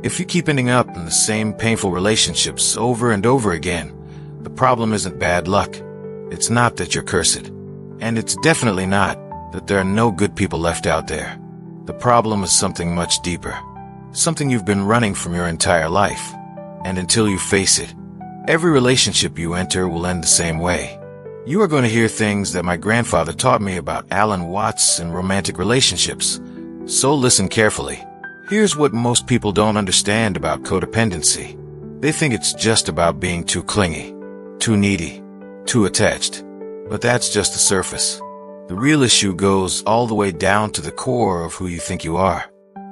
If you keep ending up in the same painful relationships over and over again, the problem isn't bad luck. It's not that you're cursed. And it's definitely not that there are no good people left out there. The problem is something much deeper. Something you've been running from your entire life. And until you face it, every relationship you enter will end the same way. You are going to hear things that my grandfather taught me about Alan Watts and romantic relationships. So listen carefully. Here's what most people don't understand about codependency. They think it's just about being too clingy, too needy, too attached. But that's just the surface. The real issue goes all the way down to the core of who you think you are.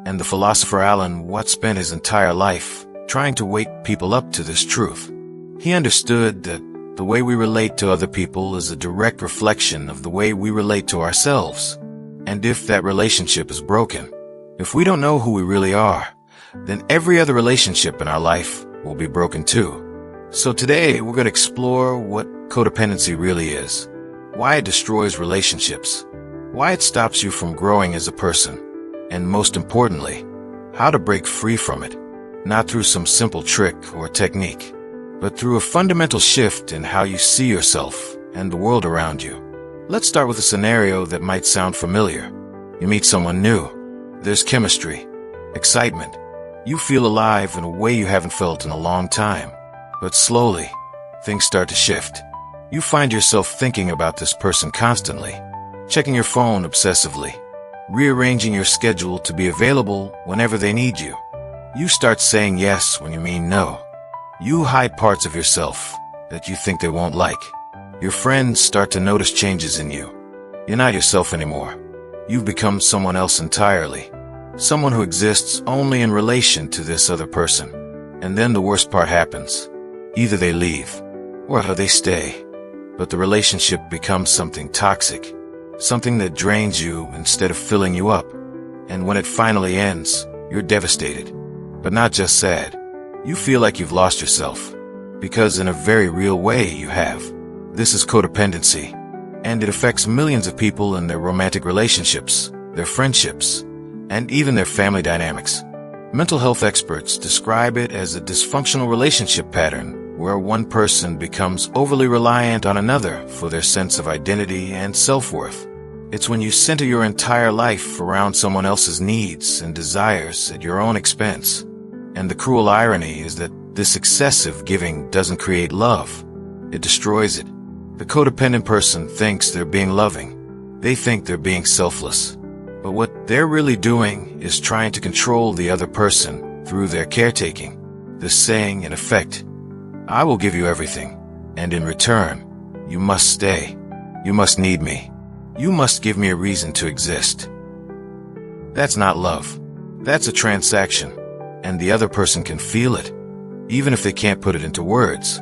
And the philosopher Alan Watts spent his entire life trying to wake people up to this truth. He understood that the way we relate to other people is a direct reflection of the way we relate to ourselves. And if that relationship is broken, if we don't know who we really are, then every other relationship in our life will be broken too. So today we're going to explore what codependency really is, why it destroys relationships, why it stops you from growing as a person, and most importantly, how to break free from it, not through some simple trick or technique, but through a fundamental shift in how you see yourself and the world around you. Let's start with a scenario that might sound familiar. You meet someone new. There's chemistry, excitement. You feel alive in a way you haven't felt in a long time. But slowly, things start to shift. You find yourself thinking about this person constantly, checking your phone obsessively, rearranging your schedule to be available whenever they need you. You start saying yes when you mean no. You hide parts of yourself that you think they won't like. Your friends start to notice changes in you. You're not yourself anymore. You've become someone else entirely. Someone who exists only in relation to this other person. And then the worst part happens. Either they leave, or they stay. But the relationship becomes something toxic. Something that drains you instead of filling you up. And when it finally ends, you're devastated. But not just sad. You feel like you've lost yourself. Because in a very real way you have. This is codependency. And it affects millions of people in their romantic relationships, their friendships, and even their family dynamics. Mental health experts describe it as a dysfunctional relationship pattern where one person becomes overly reliant on another for their sense of identity and self-worth. It's when you center your entire life around someone else's needs and desires at your own expense. And the cruel irony is that this excessive giving doesn't create love. It destroys it. The codependent person thinks they're being loving. They think they're being selfless. But what they're really doing is trying to control the other person through their caretaking. They're saying, in effect, I will give you everything, and in return, you must stay. You must need me. You must give me a reason to exist. That's not love. That's a transaction. And the other person can feel it, even if they can't put it into words.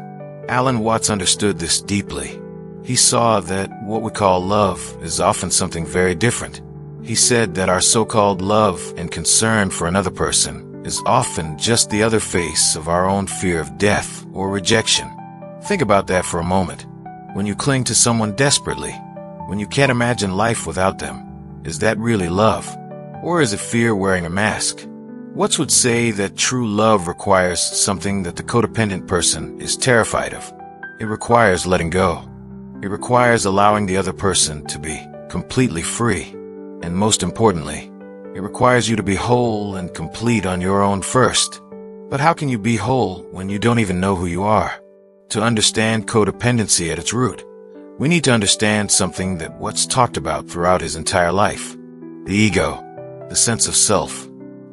Alan Watts understood this deeply. He saw that what we call love is often something very different. He said that our so-called love and concern for another person is often just the other face of our own fear of death or rejection. Think about that for a moment. When you cling to someone desperately, when you can't imagine life without them, is that really love? Or is it fear wearing a mask? Watts would say that true love requires something that the codependent person is terrified of. It requires letting go. It requires allowing the other person to be completely free. And most importantly, it requires you to be whole and complete on your own first. But how can you be whole when you don't even know who you are? To understand codependency at its root, we need to understand something that Watts talked about throughout his entire life. The ego, the sense of self.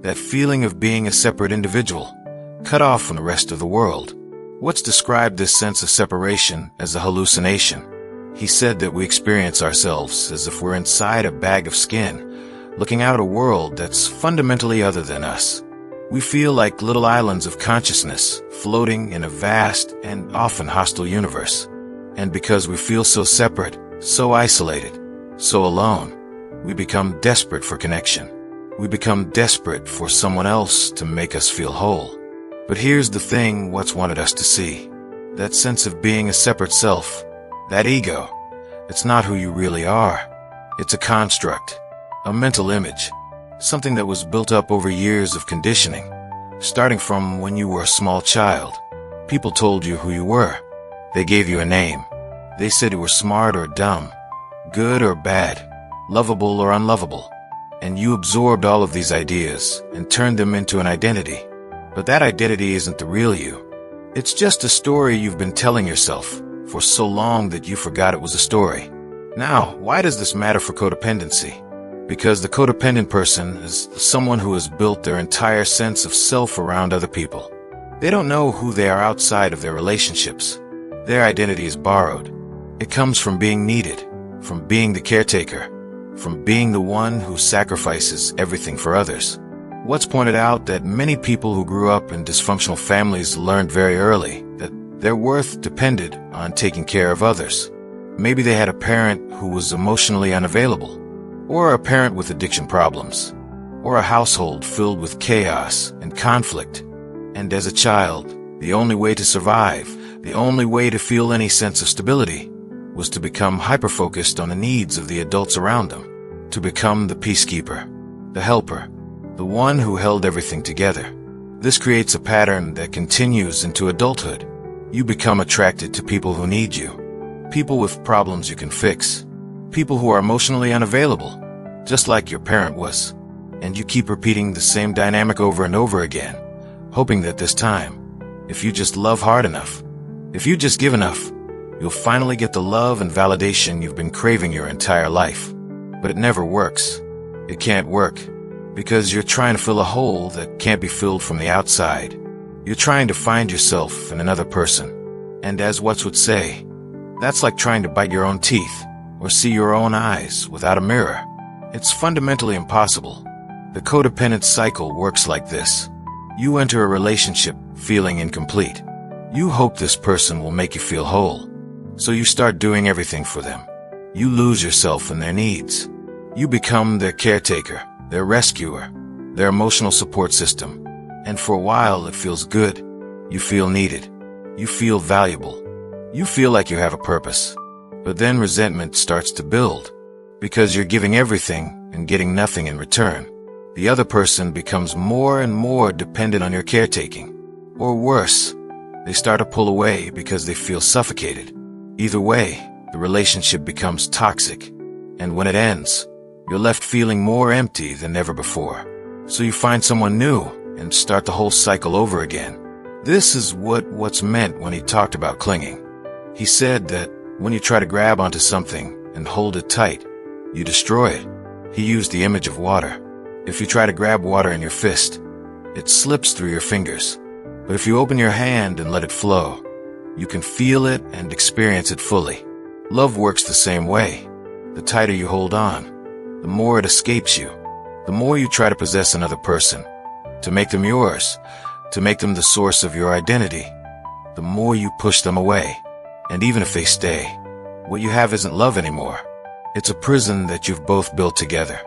That feeling of being a separate individual, cut off from the rest of the world. Watts described this sense of separation as a hallucination. He said that we experience ourselves as if we're inside a bag of skin, looking out a world that's fundamentally other than us. We feel like little islands of consciousness floating in a vast and often hostile universe. And because we feel so separate, so isolated, so alone, we become desperate for connection. We become desperate for someone else to make us feel whole. But here's the thing Watts wanted us to see. That sense of being a separate self, that ego, it's not who you really are. It's a construct, a mental image, something that was built up over years of conditioning, starting from when you were a small child. People told you who you were. They gave you a name. They said you were smart or dumb, good or bad, lovable or unlovable. And you absorbed all of these ideas and turned them into an identity. But that identity isn't the real you. It's just a story you've been telling yourself for so long that you forgot it was a story. Now, why does this matter for codependency? Because the codependent person is someone who has built their entire sense of self around other people. They don't know who they are outside of their relationships. Their identity is borrowed. It comes from being needed, from being the caretaker, from being the one who sacrifices everything for others. What's pointed out that many people who grew up in dysfunctional families learned very early that their worth depended on taking care of others. Maybe they had a parent who was emotionally unavailable, or a parent with addiction problems, or a household filled with chaos and conflict. And as a child, the only way to survive, the only way to feel any sense of stability, was to become hyper-focused on the needs of the adults around them, to become the peacekeeper, the helper, the one who held everything together. This creates a pattern that continues into adulthood. You become attracted to people who need you, people with problems you can fix, people who are emotionally unavailable, just like your parent was. And you keep repeating the same dynamic over and over again, hoping that this time, if you just love hard enough, if you just give enough, you'll finally get the love and validation you've been craving your entire life. But it never works. It can't work, because you're trying to fill a hole that can't be filled from the outside. You're trying to find yourself in another person. And as Watts would say, that's like trying to bite your own teeth or see your own eyes without a mirror. It's fundamentally impossible. The codependent cycle works like this. You enter a relationship feeling incomplete. You hope this person will make you feel whole. So you start doing everything for them. You lose yourself in their needs. You become their caretaker, their rescuer, their emotional support system. And for a while it feels good. You feel needed. You feel valuable. You feel like you have a purpose. But then resentment starts to build, because you're giving everything and getting nothing in return. The other person becomes more and more dependent on your caretaking. Or worse, they start to pull away because they feel suffocated. Either way, the relationship becomes toxic. And when it ends, you're left feeling more empty than ever before. So you find someone new and start the whole cycle over again. This is what Watts meant when he talked about clinging. He said that when you try to grab onto something and hold it tight, you destroy it. He used the image of water. If you try to grab water in your fist, it slips through your fingers. But if you open your hand and let it flow, you can feel it and experience it fully. Love works the same way. The tighter you hold on, the more it escapes you. The more you try to possess another person, to make them yours, to make them the source of your identity, the more you push them away. And even if they stay, what you have isn't love anymore. It's a prison that you've both built together.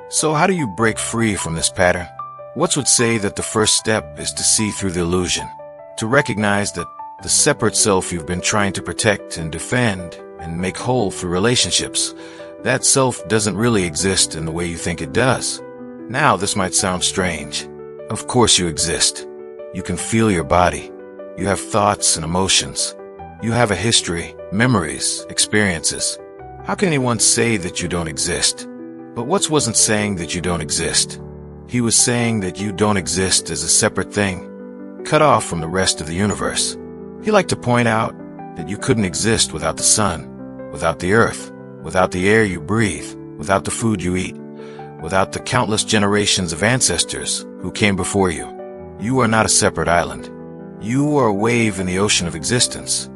So how do you break free from this pattern? Watts would say that the first step is to see through the illusion, to recognize that the separate self you've been trying to protect and defend and make whole through relationships, that self doesn't really exist in the way you think it does. Now, this might sound strange. Of course you exist. You can feel your body. You have thoughts and emotions. You have a history, memories, experiences. How can anyone say that you don't exist? But Watts wasn't saying that you don't exist. He was saying that you don't exist as a separate thing, cut off from the rest of the universe. He liked to point out that you couldn't exist without the sun, without the earth, without the air you breathe, without the food you eat, without the countless generations of ancestors who came before you. You are not a separate island. You are a wave in the ocean of existence.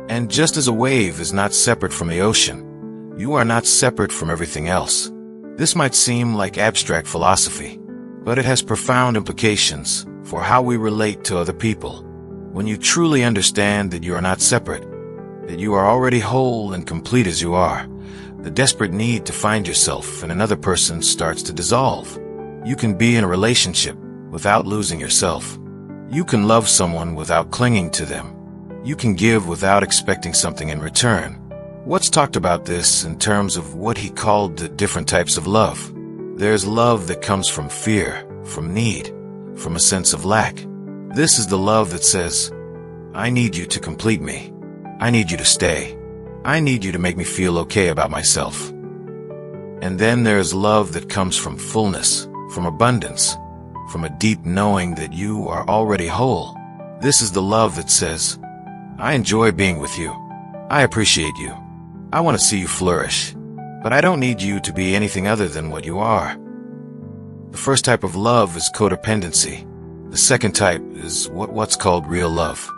And just as a wave is not separate from the ocean, you are not separate from everything else. This might seem like abstract philosophy, but it has profound implications for how we relate to other people. When you truly understand that you are not separate, that you are already whole and complete as you are, the desperate need to find yourself in another person starts to dissolve. You can be in a relationship without losing yourself. You can love someone without clinging to them. You can give without expecting something in return. Watts talked about this in terms of what he called the different types of love. There's love that comes from fear, from need, from a sense of lack. This is the love that says, I need you to complete me. I need you to stay. I need you to make me feel okay about myself. And then there's love that comes from fullness, from abundance, from a deep knowing that you are already whole. This is the love that says, I enjoy being with you. I appreciate you. I want to see you flourish. But I don't need you to be anything other than what you are. The first type of love is codependency. The second type is what's called real love.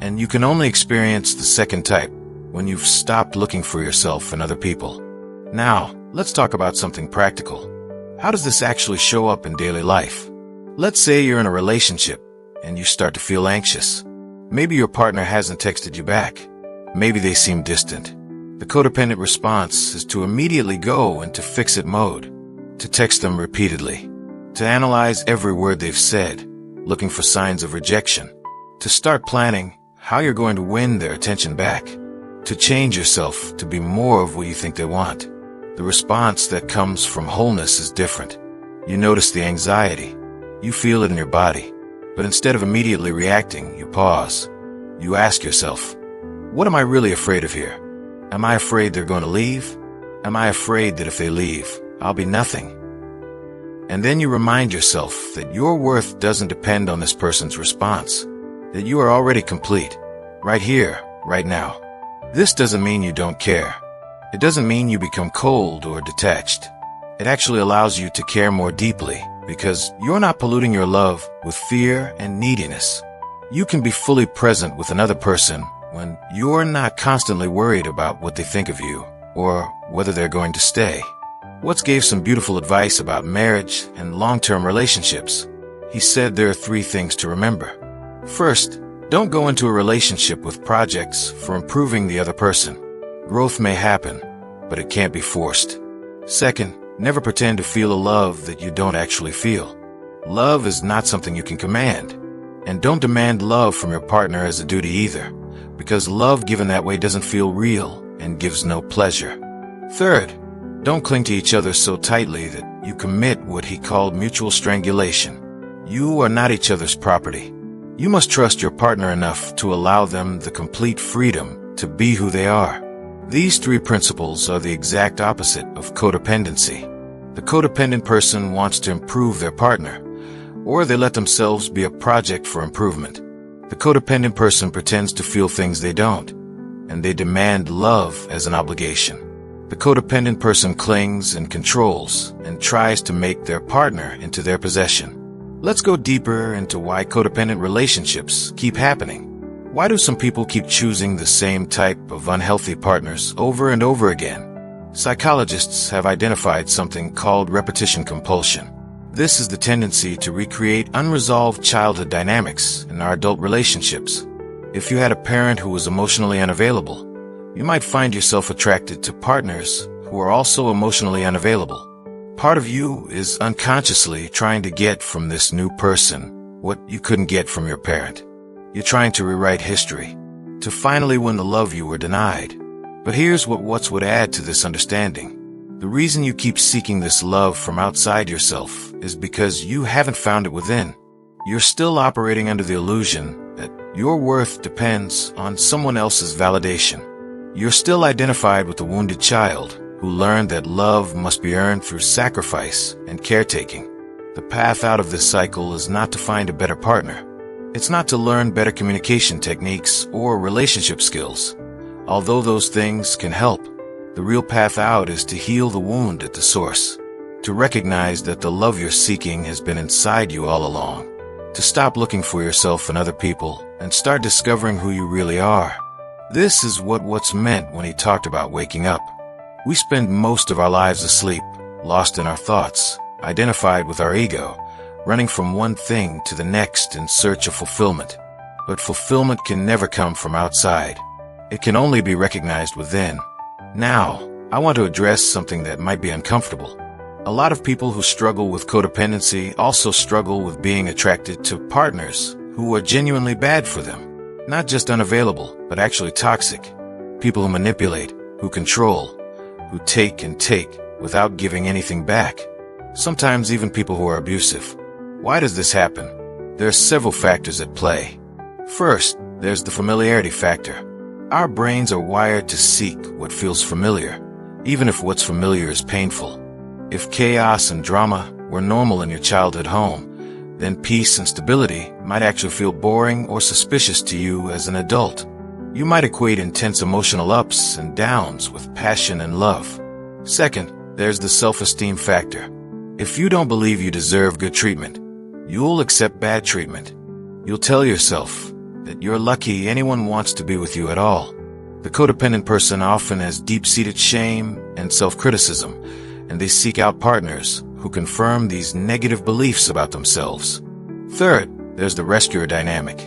And you can only experience the second type when you've stopped looking for yourself in other people. Now, let's talk about something practical. How does this actually show up in daily life? Let's say you're in a relationship and you start to feel anxious. Maybe your partner hasn't texted you back. Maybe they seem distant. The codependent response is to immediately go into fix-it mode, to text them repeatedly, to analyze every word they've said, looking for signs of rejection, to start planning how you're going to win their attention back, to change yourself to be more of what you think they want. The response that comes from wholeness is different. You notice the anxiety. You feel it in your body. But instead of immediately reacting, you pause. You ask yourself, what am I really afraid of here? Am I afraid they're going to leave? Am I afraid that if they leave, I'll be nothing? And then you remind yourself that your worth doesn't depend on this person's response, that you are already complete, right here, right now. This doesn't mean you don't care. It doesn't mean you become cold or detached. It actually allows you to care more deeply because you're not polluting your love with fear and neediness. You can be fully present with another person when you're not constantly worried about what they think of you or whether they're going to stay. Watts gave some beautiful advice about marriage and long-term relationships. He said there are 3 things to remember. First, don't go into a relationship with projects for improving the other person. Growth may happen, but it can't be forced. Second, never pretend to feel a love that you don't actually feel. Love is not something you can command. And don't demand love from your partner as a duty either, because love given that way doesn't feel real and gives no pleasure. Third, don't cling to each other so tightly that you commit what he called mutual strangulation. You are not each other's property. You must trust your partner enough to allow them the complete freedom to be who they are. These 3 principles are the exact opposite of codependency. The codependent person wants to improve their partner, or they let themselves be a project for improvement. The codependent person pretends to feel things they don't, and they demand love as an obligation. The codependent person clings and controls and tries to make their partner into their possession. Let's go deeper into why codependent relationships keep happening. Why do some people keep choosing the same type of unhealthy partners over and over again? Psychologists have identified something called repetition compulsion. This is the tendency to recreate unresolved childhood dynamics in our adult relationships. If you had a parent who was emotionally unavailable, you might find yourself attracted to partners who are also emotionally unavailable. Part of you is unconsciously trying to get from this new person what you couldn't get from your parent. You're trying to rewrite history, to finally win the love you were denied. But here's what Watts would add to this understanding. The reason you keep seeking this love from outside yourself is because you haven't found it within. You're still operating under the illusion that your worth depends on someone else's validation. You're still identified with the wounded child who learned that love must be earned through sacrifice and caretaking. The path out of this cycle is not to find a better partner. It's not to learn better communication techniques or relationship skills, although those things can help. The real path out is to heal the wound at the source, to recognize that the love you're seeking has been inside you all along, to stop looking for yourself in other people and start discovering who you really are. This is what Watts meant when he talked about waking up. We spend most of our lives asleep, lost in our thoughts, identified with our ego, running from one thing to the next in search of fulfillment. But fulfillment can never come from outside. It can only be recognized within. Now, I want to address something that might be uncomfortable. A lot of people who struggle with codependency also struggle with being attracted to partners who are genuinely bad for them. Not just unavailable, but actually toxic. People who manipulate, who control, who take and take without giving anything back. Sometimes even people who are abusive. Why does this happen? There are several factors at play. First, there's the familiarity factor. Our brains are wired to seek what feels familiar, even if what's familiar is painful. If chaos and drama were normal in your childhood home, then peace and stability might actually feel boring or suspicious to you as an adult. You might equate intense emotional ups and downs with passion and love. Second, there's the self-esteem factor. If you don't believe you deserve good treatment, you'll accept bad treatment. You'll tell yourself that you're lucky anyone wants to be with you at all. The codependent person often has deep-seated shame and self-criticism, and they seek out partners who confirm these negative beliefs about themselves. Third, there's the rescuer dynamic.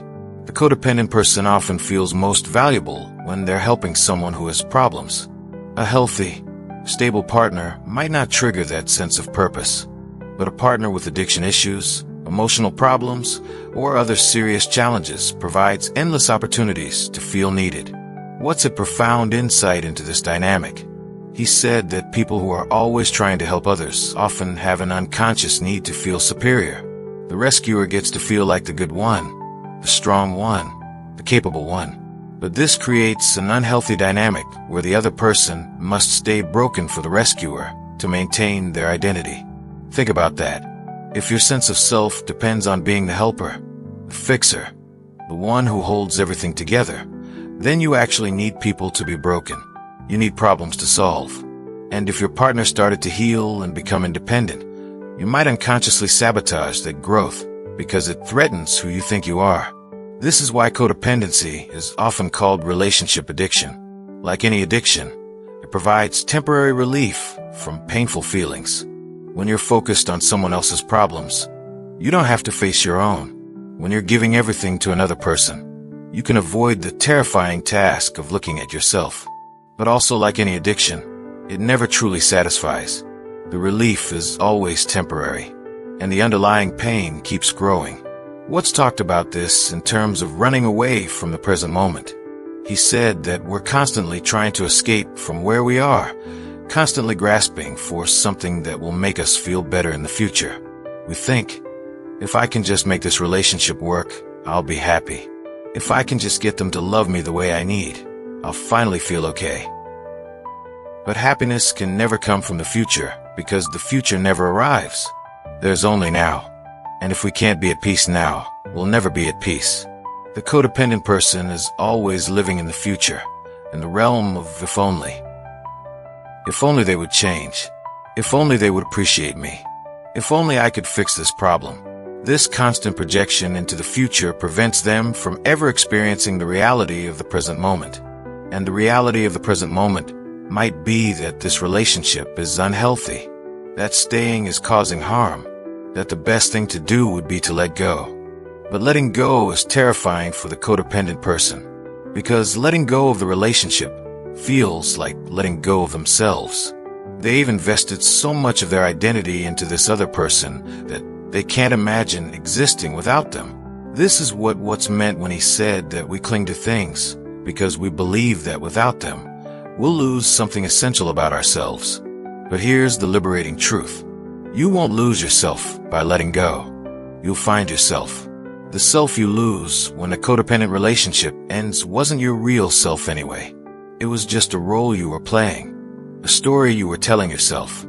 The codependent person often feels most valuable when they're helping someone who has problems. A healthy, stable partner might not trigger that sense of purpose, but a partner with addiction issues, emotional problems, or other serious challenges provides endless opportunities to feel needed. What's a profound insight into this dynamic? He said that people who are always trying to help others often have an unconscious need to feel superior. The rescuer gets to feel like the good one, the strong one, the capable one. But this creates an unhealthy dynamic where the other person must stay broken for the rescuer to maintain their identity. Think about that. If your sense of self depends on being the helper, the fixer, the one who holds everything together, then you actually need people to be broken. You need problems to solve. And if your partner started to heal and become independent, you might unconsciously sabotage that growth because it threatens who you think you are. This is why codependency is often called relationship addiction. Like any addiction, it provides temporary relief from painful feelings. When you're focused on someone else's problems, you don't have to face your own. When you're giving everything to another person, you can avoid the terrifying task of looking at yourself. But also, like any addiction, it never truly satisfies. The relief is always temporary, and the underlying pain keeps growing. Watts talked about this in terms of running away from the present moment. He said that we're constantly trying to escape from where we are, constantly grasping for something that will make us feel better in the future. We think, if I can just make this relationship work, I'll be happy. If I can just get them to love me the way I need, I'll finally feel okay. But happiness can never come from the future because the future never arrives. There's only now. And if we can't be at peace now, we'll never be at peace. The codependent person is always living in the future, in the realm of if only. If only they would change. If only they would appreciate me. If only I could fix this problem. This constant projection into the future prevents them from ever experiencing the reality of the present moment. And the reality of the present moment might be that this relationship is unhealthy, that staying is causing harm, that the best thing to do would be to let go. But letting go is terrifying for the codependent person, because letting go of the relationship feels like letting go of themselves. They've invested so much of their identity into this other person that they can't imagine existing without them. This is what Watts meant when he said that we cling to things because we believe that without them, we'll lose something essential about ourselves. But here's the liberating truth. You won't lose yourself by letting go. You'll find yourself. The self you lose when a codependent relationship ends wasn't your real self anyway. It was just a role you were playing, a story you were telling yourself.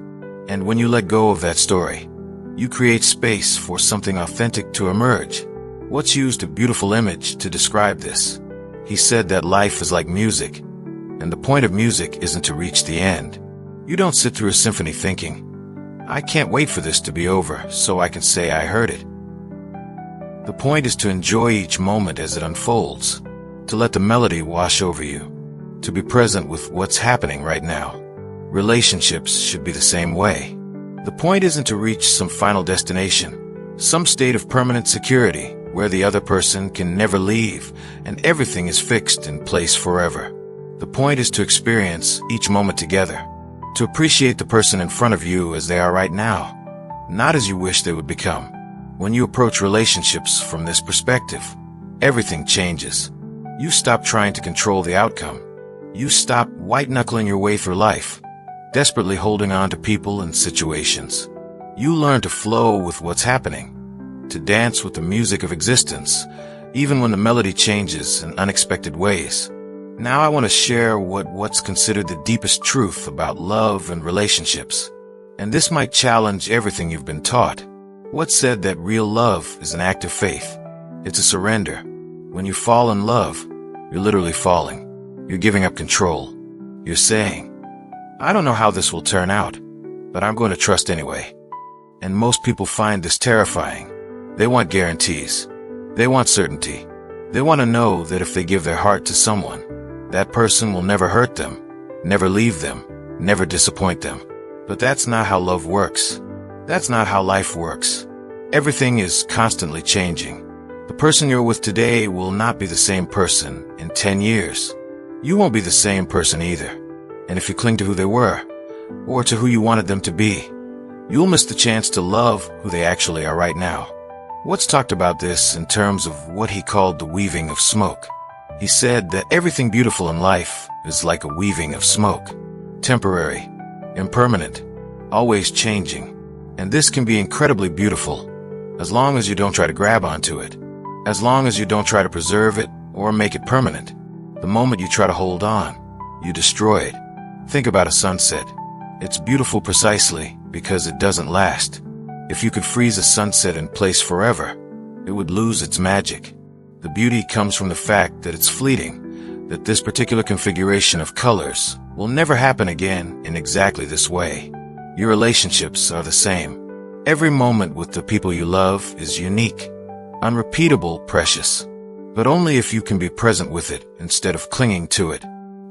And when you let go of that story, you create space for something authentic to emerge. Watts used a beautiful image to describe this. He said that life is like music, and the point of music isn't to reach the end. You don't sit through a symphony thinking, I can't wait for this to be over so I can say I heard it. The point is to enjoy each moment as it unfolds, to let the melody wash over you, to be present with what's happening right now. Relationships should be the same way. The point isn't to reach some final destination, some state of permanent security where the other person can never leave and everything is fixed in place forever. The point is to experience each moment together, to appreciate the person in front of you as they are right now, not as you wish they would become. When you approach relationships from this perspective, everything changes. You stop trying to control the outcome. You stop white-knuckling your way through life, desperately holding on to people and situations. You learn to flow with what's happening, to dance with the music of existence, even when the melody changes in unexpected ways. Now I want to share what's considered the deepest truth about love and relationships. And this might challenge everything you've been taught. What's said that real love is an act of faith? It's a surrender. When you fall in love, you're literally falling. You're giving up control. You're saying, I don't know how this will turn out, but I'm going to trust anyway. And most people find this terrifying. They want guarantees. They want certainty. They want to know that if they give their heart to someone, that person will never hurt them, never leave them, never disappoint them. But that's not how love works. That's not how life works. Everything is constantly changing. The person you're with today will not be the same person in 10 years. You won't be the same person either. And if you cling to who they were, or to who you wanted them to be, you'll miss the chance to love who they actually are right now. Watts talked about this in terms of what he called the weaving of smoke. He said that everything beautiful in life is like a weaving of smoke. Temporary, impermanent, always changing. And this can be incredibly beautiful, as long as you don't try to grab onto it. As long as you don't try to preserve it or make it permanent. The moment you try to hold on, you destroy it. Think about a sunset. It's beautiful precisely because it doesn't last. If you could freeze a sunset in place forever, it would lose its magic. The beauty comes from the fact that it's fleeting, that this particular configuration of colors will never happen again in exactly this way. Your relationships are the same. Every moment with the people you love is unique, unrepeatable, precious. But only if you can be present with it instead of clinging to it.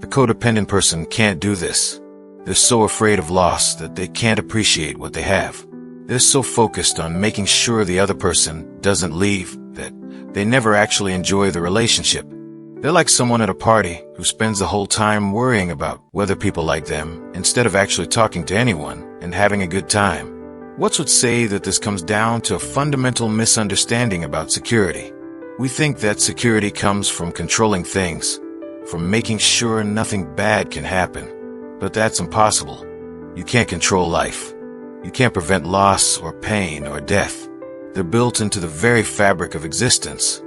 The codependent person can't do this. They're so afraid of loss that they can't appreciate what they have. They're so focused on making sure the other person doesn't leave that they never actually enjoy the relationship. They're like someone at a party who spends the whole time worrying about whether people like them instead of actually talking to anyone and having a good time. Watts would say that this comes down to a fundamental misunderstanding about security. We think that security comes from controlling things, from making sure nothing bad can happen. But that's impossible. You can't control life. You can't prevent loss or pain or death. They're built into the very fabric of existence.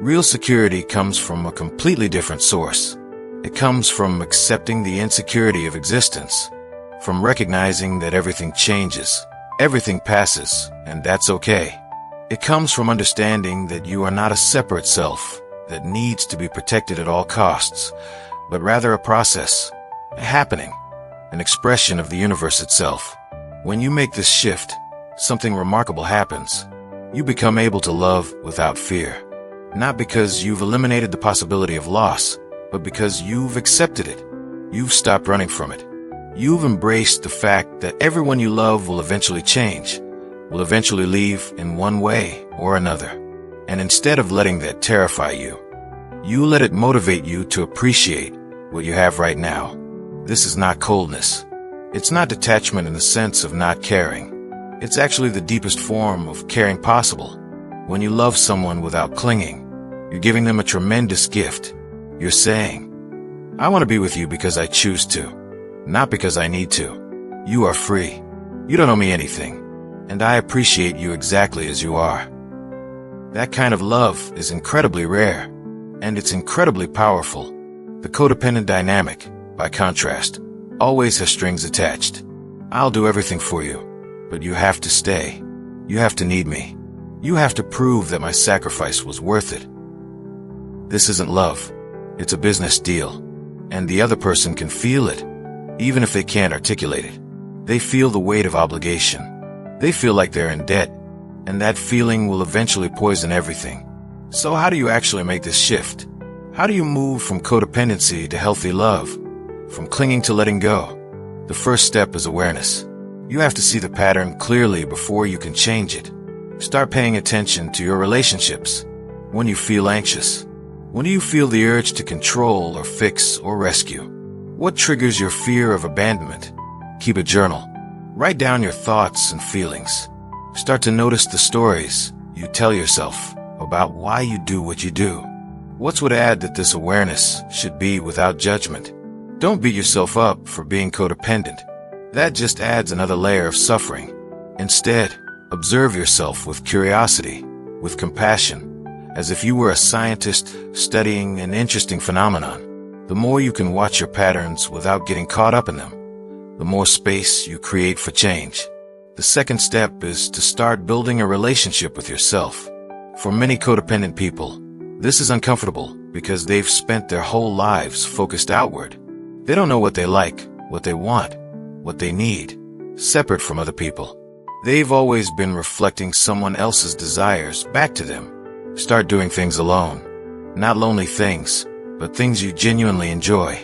Real security comes from a completely different source. It comes from accepting the insecurity of existence, from recognizing that everything changes, everything passes, and that's okay. It comes from understanding that you are not a separate self that needs to be protected at all costs, but rather a process, a happening, an expression of the universe itself. When you make this shift, something remarkable happens. You become able to love without fear. Not because you've eliminated the possibility of loss, but because you've accepted it. You've stopped running from it. You've embraced the fact that everyone you love will eventually change, will eventually leave in one way or another. And instead of letting that terrify you, you let it motivate you to appreciate what you have right now. This is not coldness. It's not detachment in the sense of not caring. It's actually the deepest form of caring possible. When you love someone without clinging, you're giving them a tremendous gift. You're saying, I want to be with you because I choose to, not because I need to. You are free. You don't owe me anything, and I appreciate you exactly as you are. That kind of love is incredibly rare, and it's incredibly powerful. The codependent dynamic, by contrast, always has strings attached. I'll do everything for you, but you have to stay. You have to need me. You have to prove that my sacrifice was worth it. This isn't love. It's a business deal. And the other person can feel it, even if they can't articulate it. They feel the weight of obligation. They feel like they're in debt, and that feeling will eventually poison everything. So how do you actually make this shift? How do you move from codependency to healthy love? From clinging to letting go? The first step is awareness. You have to see the pattern clearly before you can change it. Start paying attention to your relationships. When you feel anxious, when do you feel the urge to control or fix or rescue? What triggers your fear of abandonment? Keep a journal. Write down your thoughts and feelings. Start to notice the stories you tell yourself about why you do what you do. Watts would add that this awareness should be without judgment. Don't beat yourself up for being codependent. That just adds another layer of suffering. Instead, observe yourself with curiosity. with compassion, as if you were a scientist studying an interesting phenomenon. The more you can watch your patterns without getting caught up in them, the more space you create for change. The second step is to start building a relationship with yourself. For many codependent people, this is uncomfortable because they've spent their whole lives focused outward. They don't know what they like, what they want, what they need, separate from other people. They've always been reflecting someone else's desires back to them. Start doing things alone. Not lonely things, but things you genuinely enjoy.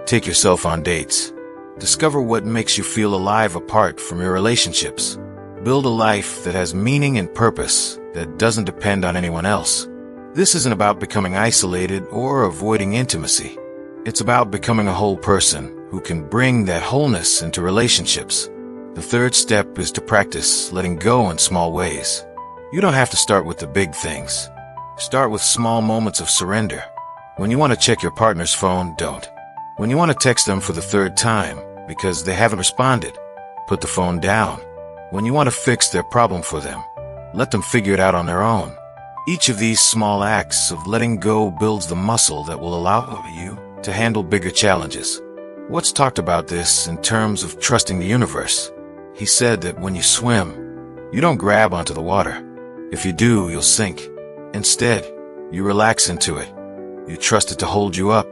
Take yourself on dates. Discover what makes you feel alive apart from your relationships. Build a life that has meaning and purpose that doesn't depend on anyone else. This isn't about becoming isolated or avoiding intimacy. It's about becoming a whole person who can bring that wholeness into relationships. The third step is to practice letting go in small ways. You don't have to start with the big things. Start with small moments of surrender. When you want to check your partner's phone, don't. When you want to text them for the third time because they haven't responded, put the phone down. When you want to fix their problem for them, let them figure it out on their own. Each of these small acts of letting go builds the muscle that will allow you to handle bigger challenges. Watts talked about this in terms of trusting the universe. He said that when you swim, you don't grab onto the water. If you do, you'll sink. Instead, you relax into it. You trust it to hold you up,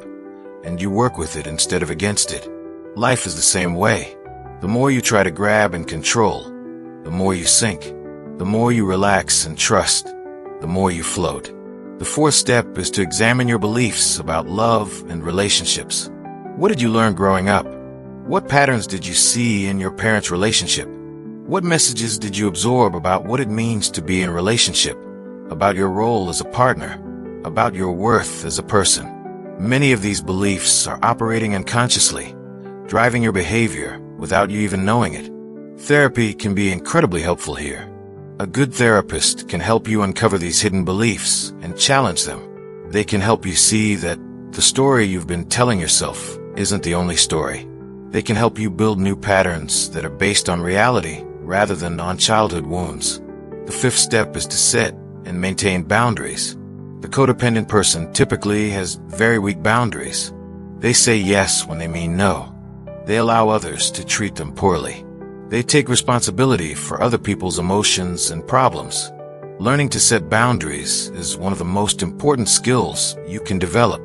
and you work with it instead of against it. Life is the same way. The more you try to grab and control, the more you sink. The more you relax and trust, the more you float. The fourth step is to examine your beliefs about love and relationships. What did you learn growing up? What patterns did you see in your parents' relationship? What messages did you absorb about what it means to be in a relationship, about your role as a partner, about your worth as a person? Many of these beliefs are operating unconsciously, driving your behavior without you even knowing it. Therapy can be incredibly helpful here. A good therapist can help you uncover these hidden beliefs and challenge them. They can help you see that the story you've been telling yourself isn't the only story. They can help you build new patterns that are based on reality rather than on childhood wounds. The fifth step is to set and maintain boundaries. The codependent person typically has very weak boundaries. They say yes when they mean no. They allow others to treat them poorly. They take responsibility for other people's emotions and problems. Learning to set boundaries is one of the most important skills you can develop.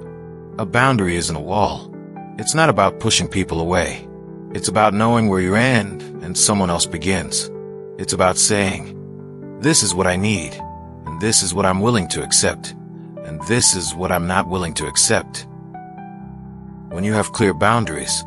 A boundary isn't a wall. It's not about pushing people away. It's about knowing where you end and someone else begins. It's about saying, this is what I need, and this is what I'm willing to accept, and this is what I'm not willing to accept. When you have clear boundaries,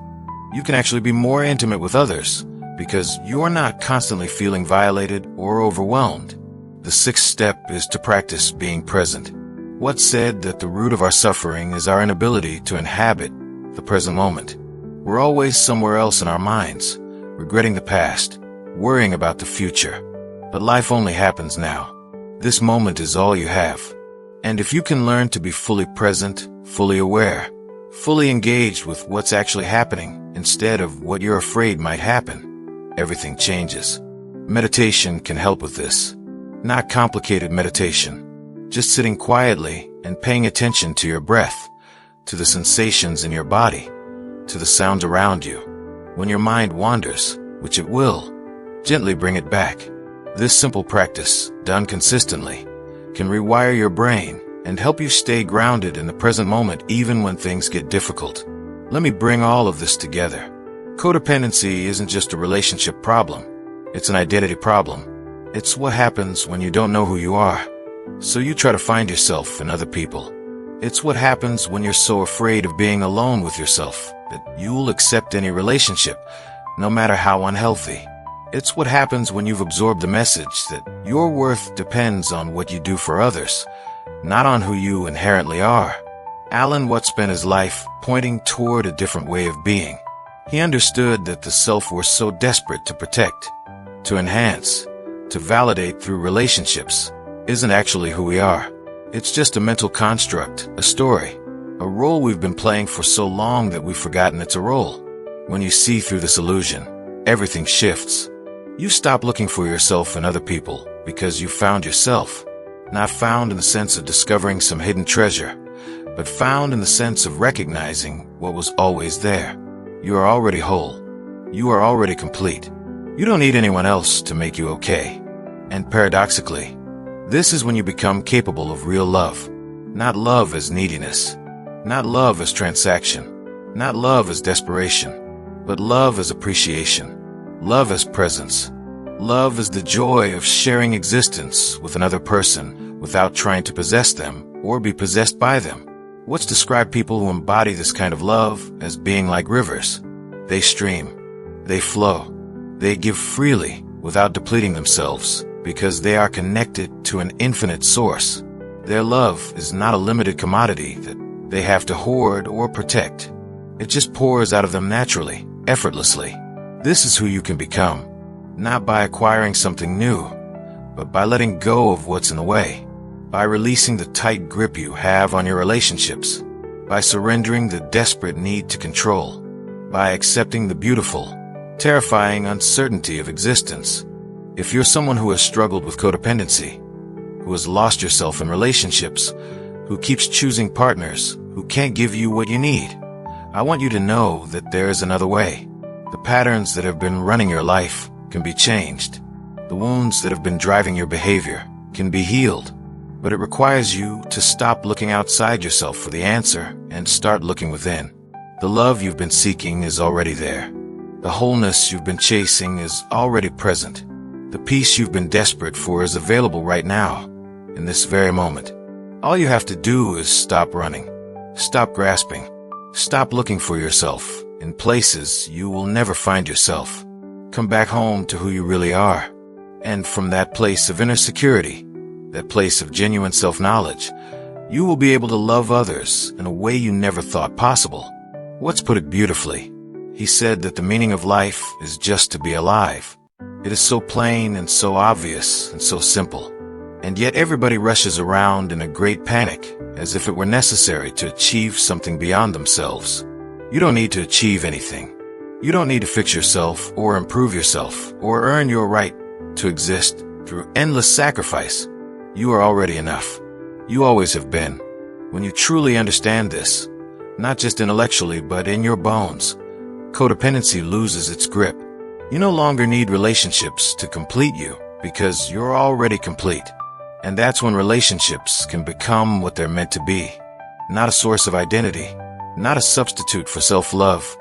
you can actually be more intimate with others because you're not constantly feeling violated or overwhelmed. The sixth step is to practice being present. Watts said that the root of our suffering is our inability to inhabit the present moment. We're always somewhere else in our minds, regretting the past, worrying about the future. But life only happens now. This moment is all you have. And if you can learn to be fully present, fully aware, fully engaged with what's actually happening instead of what you're afraid might happen, everything changes. Meditation can help with this. Not complicated meditation. Just sitting quietly and paying attention to your breath, to the sensations in your body, to the sounds around you. When your mind wanders, which it will, gently bring it back. This simple practice, done consistently, can rewire your brain and help you stay grounded in the present moment even when things get difficult. Let me bring all of this together. Codependency isn't just a relationship problem. It's an identity problem. It's what happens when you don't know who you are, so you try to find yourself in other people. It's what happens when you're so afraid of being alone with yourself that you'll accept any relationship, no matter how unhealthy. It's what happens when you've absorbed the message that your worth depends on what you do for others, not on who you inherently are. Alan Watts spent his life pointing toward a different way of being. He understood that the self we're so desperate to protect, to enhance, to validate through relationships, isn't actually who we are. It's just a mental construct, a story, a role we've been playing for so long that we've forgotten it's a role. When you see through this illusion, everything shifts. You stop looking for yourself in other people because you found yourself. Not found in the sense of discovering some hidden treasure, but found in the sense of recognizing what was always there. You are already whole. You are already complete. You don't need anyone else to make you okay. And paradoxically, this is when you become capable of real love. Not love as neediness. Not love as transaction. Not love as desperation. But love as appreciation. Love as presence. Love is the joy of sharing existence with another person without trying to possess them or be possessed by them. What's described people who embody this kind of love as being like rivers? They stream. They flow. They give freely without depleting themselves because they are connected to an infinite source. Their love is not a limited commodity that they have to hoard or protect. It just pours out of them naturally, effortlessly. This is who you can become. Not by acquiring something new, but by letting go of what's in the way, by releasing the tight grip you have on your relationships, by surrendering the desperate need to control, by accepting the beautiful, terrifying uncertainty of existence. If you're someone who has struggled with codependency, who has lost yourself in relationships, who keeps choosing partners who can't give you what you need, I want you to know that there is another way. The patterns that have been running your life can be changed. The wounds that have been driving your behavior can be healed, but it requires you to stop looking outside yourself for the answer and start looking within. The love you've been seeking is already there. The wholeness you've been chasing is already present. The peace you've been desperate for is available right now, in this very moment. All you have to do is stop running, stop grasping, stop looking for yourself in places you will never find yourself. Come back home to who you really are. And from that place of inner security, that place of genuine self-knowledge, you will be able to love others in a way you never thought possible. Watts put it beautifully. He said that the meaning of life is just to be alive. It is so plain and so obvious and so simple. And yet everybody rushes around in a great panic, as if it were necessary to achieve something beyond themselves. You don't need to achieve anything. You don't need to fix yourself or improve yourself or earn your right to exist through endless sacrifice. You are already enough. You always have been. When you truly understand this, not just intellectually but in your bones, codependency loses its grip. You no longer need relationships to complete you because you're already complete. And that's when relationships can become what they're meant to be. Not a source of identity, not a substitute for self-love,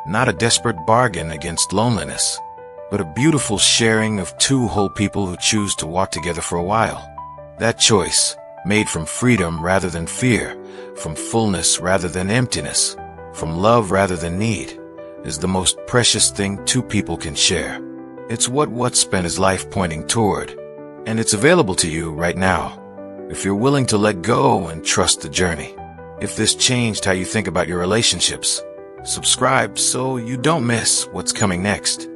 not a desperate bargain against loneliness, but a beautiful sharing of two whole people who choose to walk together for a while. That choice, made from freedom rather than fear, from fullness rather than emptiness, from love rather than need, is the most precious thing two people can share. It's what Watts spent his life pointing toward, and it's available to you right now, if you're willing to let go and trust the journey. If this changed how you think about your relationships, subscribe so you don't miss what's coming next.